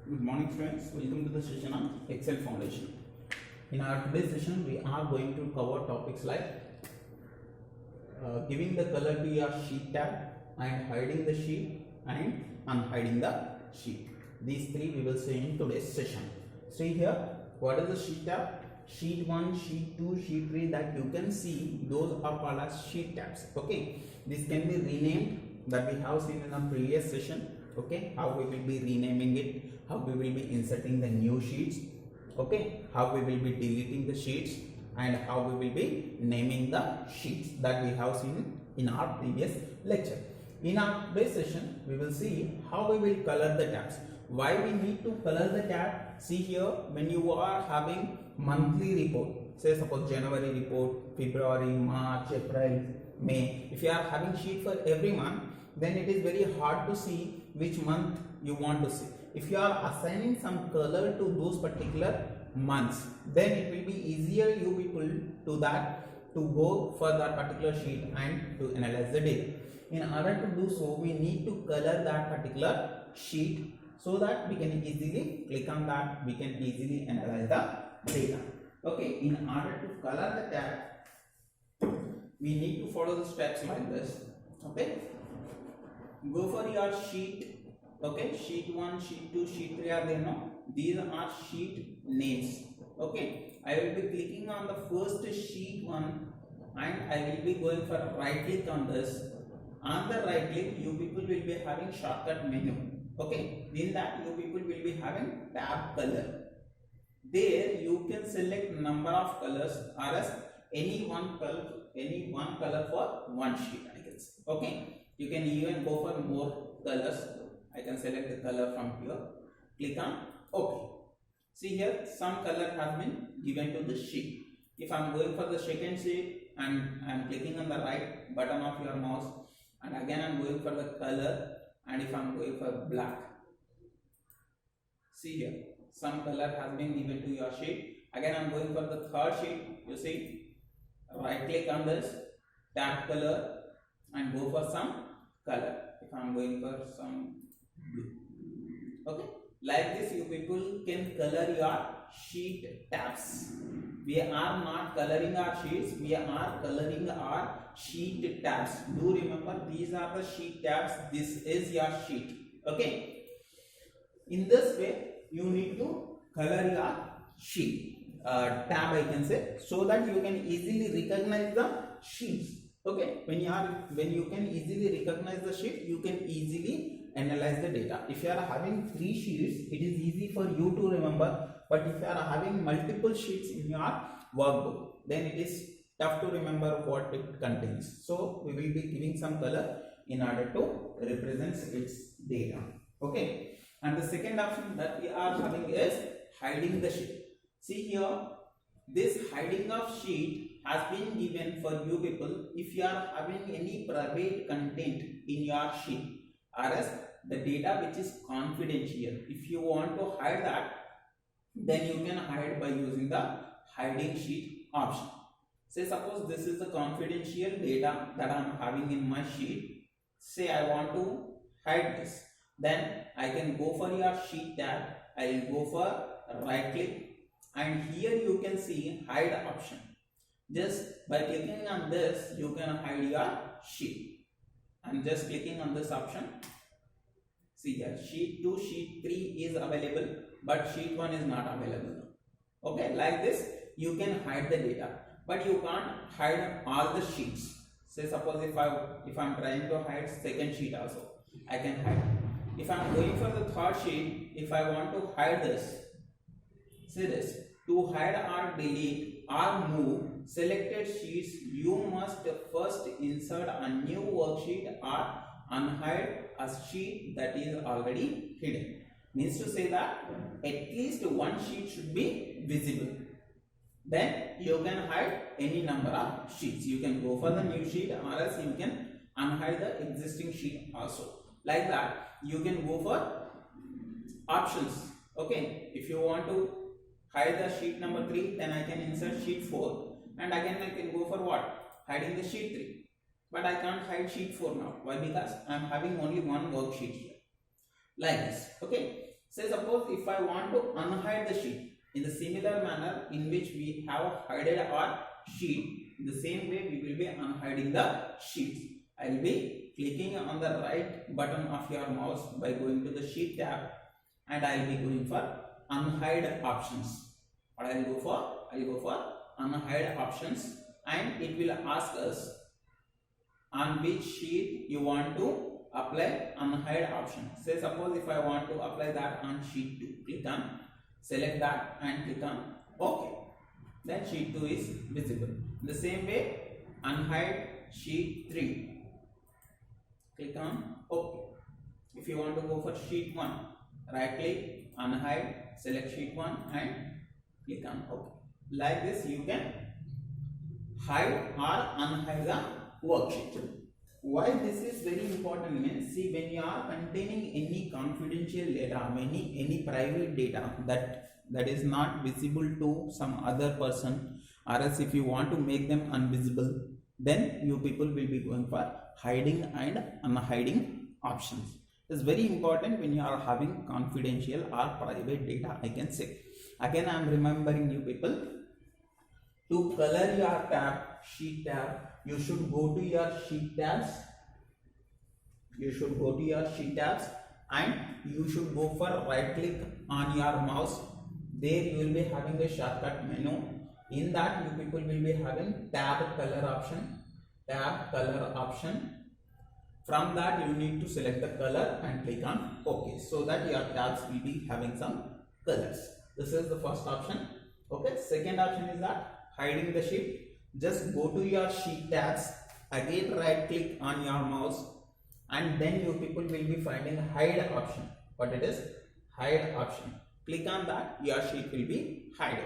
Good morning students, welcome to the session on Excel Foundation. In our today's session we are going to cover topics like giving the color to your sheet tab and hiding the sheet and unhiding the sheet. These three we will see in today's session. See here, what is the sheet tab? Sheet 1, sheet 2, sheet 3 that you can see, those are called as sheet tabs. Okay, this can be renamed that we have seen in a previous session. Okay, how we will be renaming it, how we will be inserting the new sheets, okay, how we will be deleting the sheets, and how we will be naming the sheets that we have seen in our previous lecture. In our today's session we will see how we will color the tabs. Why we need to color the tab? See here, when you are having monthly report, say suppose January report, February, March, April, May, if you are having sheet for every month, then it is very hard to see which month you want to see. If you are assigning some color to those particular months, then it will be easier you people to that to go for that particular sheet and to analyze the data. In order to do so, we need to color that particular sheet so that we can easily click on that, we can easily analyze the data. Okay, in order to color the tab, we need to follow the steps like this. Okay, go for your sheet. Okay, sheet 1, sheet 2, sheet 3 are there now. These are sheet names. Okay, I will be clicking on the first sheet 1 and I will be going for right click on this. On the right click, you people will be having shortcut menu. Okay, in that you people will be having tab color. There you can select number of colors or as any one color for one sheet, I guess. Okay, you can even go for more colors. I can select the color from here, click on OK. See here, some color has been given to the sheet. If I am going for the second sheet and I am clicking on the right button of your mouse, and again I am going for the color, and if I am going for black, see here, some color has been given to your sheet. Again I am going for the third sheet, you see, right click on this, tab color and go for some color. If I am going for some blue. Okay, like this you people can color your sheet tabs. We are not coloring our sheets, we are coloring our sheet tabs. Do remember, these are the sheet tabs, this is your sheet. Okay, in this way you need to color your sheet tab, I can say, so that you can easily recognize the sheets. Okay, when you can easily recognize the sheet, you can easily analyze the data. If you are having 3 sheets, it is easy for you to remember, but if you are having multiple sheets in your workbook, then it is tough to remember what it contains. So we will be giving some color in order to represent its data. Okay, and the second option that we are having is hiding the sheet. See here, this hiding of sheet has been given for you people if you are having any private content in your sheet or as the data which is confidential. If you want to hide that, then you can hide by using the hiding sheet option. Say suppose this is the confidential data that I am having in my sheet. Say I want to hide this, then I can go for your sheet tab, I will go for right click, and here you can see hide option. Just by clicking on this, you can hide your sheet. I am just clicking on this option. See here, sheet 2, sheet 3 is available, but sheet 1 is not available. Okay, like this you can hide the data, but you can't hide all the sheets. Say suppose if I am trying to hide second sheet also, I can hide. If I am going for the third sheet, if I want to hide this, see this, to hide or delete or move selected sheets, you must first insert a new worksheet or unhide a sheet that is already hidden. Means to say that at least one sheet should be visible. Then you can hide any number of sheets. You can go for the new sheet or else you can unhide the existing sheet also. Like that, you can go for options. Okay, if you want to hide the sheet number 3, then I can insert sheet 4, and again I can go for what? Hiding the sheet 3. But I can't hide sheet 4 now. Why? Because I am having only one worksheet here. Like this. Okay. Say suppose if I want to unhide the sheet in the similar manner in which we have hidden our sheet, in the same way we will be unhiding the sheets. I will be clicking on the right button of your mouse by going to the sheet tab, and I will be going for unhide options. What I will go for? I will go for unhide options, and it will ask us on which sheet you want to apply unhide option. Say suppose if I want to apply that on sheet 2, click on select that and click on OK. Then sheet 2 is visible. In the same way, unhide sheet 3, click on OK. If you want to go for sheet 1, right click, unhide, select sheet 1 and click on OK. Like this you can hide or unhide the worksheet. Why this is very important means, see, when you are containing any confidential data, any private data that is not visible to some other person, or else if you want to make them invisible, then you people will be going for hiding and unhiding options. It's very important when you are having confidential or private data, I can say. Again, I am remembering you people, to color your tab, sheet tab, you should go to your sheet tabs. You should go to your sheet tabs and you should go for right click on your mouse. There you will be having a shortcut menu. In that you people will be having tab color option. Tab color option. From that you need to select the color and click on OK, so that your tabs will be having some colors. This is the first option. Okay. Second option is that hiding the sheet. Just go to your sheet tabs, again right click on your mouse, and then you people will be finding hide option. What it is? Hide option. Click on that, your sheet will be hidden.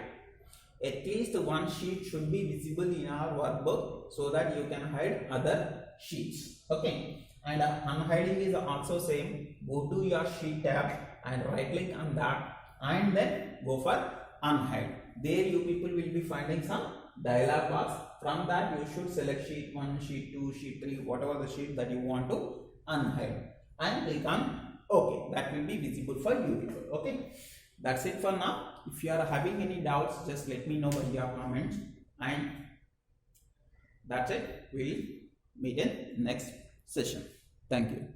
At least one sheet should be visible in our workbook so that you can hide other sheets. Okay. And unhiding is also same. Go to your sheet tab and right click on that and then go for unhide. There you people will be finding some dialog box. From that you should select sheet 1, sheet 2, sheet 3, whatever the sheet that you want to unhide, and click on OK. That will be visible for you people. Okay. That's it for now. If you are having any doubts, just let me know in your comments, and that's it. We'll meet in next session. Thank you.